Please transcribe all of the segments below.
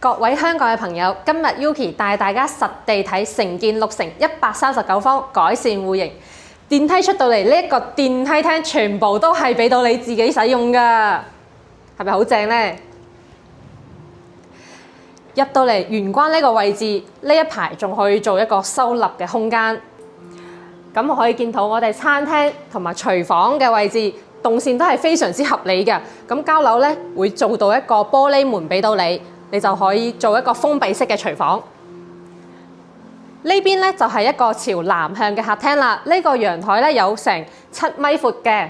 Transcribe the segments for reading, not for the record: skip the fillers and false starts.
各位香港嘅朋友，今日 Yuki 帶大家實地睇成建6乘139方改善戶型電梯出到嚟，呢一個電梯廳全部都係俾到你自己使用㗎，係咪好正呢？入到嚟玄關呢個位置，呢一排仲可以做一個收納嘅空間。咁可以見到我哋餐廳同埋廚房嘅位置動線都係非常之合理嘅。咁交樓咧會做到一個玻璃門俾到你，你就可以做一個封閉式嘅廚房。呢邊咧就係一個朝南向嘅客廳啦。呢個陽台咧有成7米闊嘅。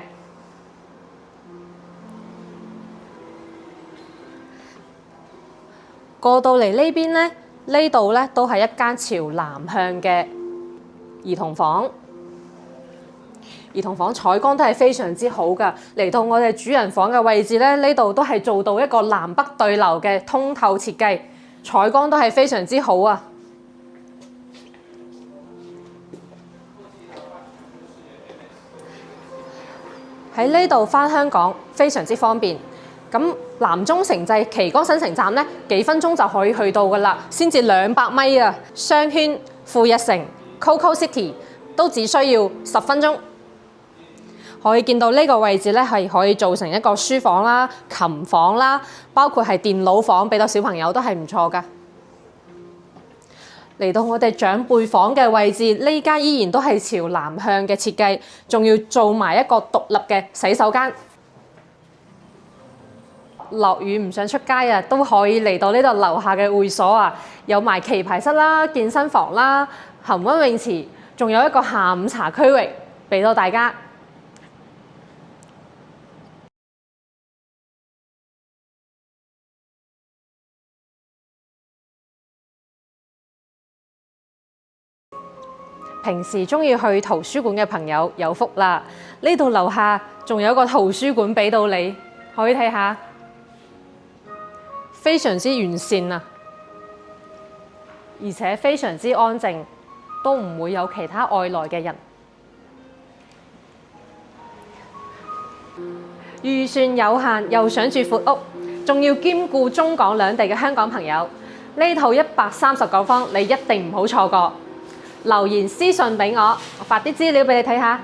過到嚟呢邊咧，呢度咧都係一間朝南向嘅兒童房。兒童房採光都係非常之好㗎。嚟到我哋主人房嘅位置咧，呢度都係做到一個南北對流嘅通透設計，採光都係非常之好啊！喺呢度返香港非常之方便。咁南中城際旗杆新城站咧，幾分鐘就可以去到㗎啦，先至200米啊！商圈、富逸城、Coco City 都只需要10分鐘。可以見到呢個位置咧，係可以做成一個書房啦、琴房啦，包括係電腦房俾到小朋友都係唔錯㗎。嚟到我哋長輩房嘅位置，呢間依然都係朝南向嘅設計，仲要做埋一個獨立嘅洗手間。落雨唔想出街啊，都可以嚟到呢度樓下嘅會所啊，有埋棋牌室啦、健身房啦、恆溫泳池，仲有一個下午茶區域俾到大家。平時鍾意去圖書館嘅朋友有福啦！呢度樓下仲有個圖書館俾到你，可以睇下。非常之完善啊，而且非常之安靜，都唔會有其他外來嘅人。預算有限，又想住闊屋，仲要兼顧中港兩地嘅香港朋友，呢套139方你一定唔好錯過。留言私信俾我，發啲資料俾你睇下。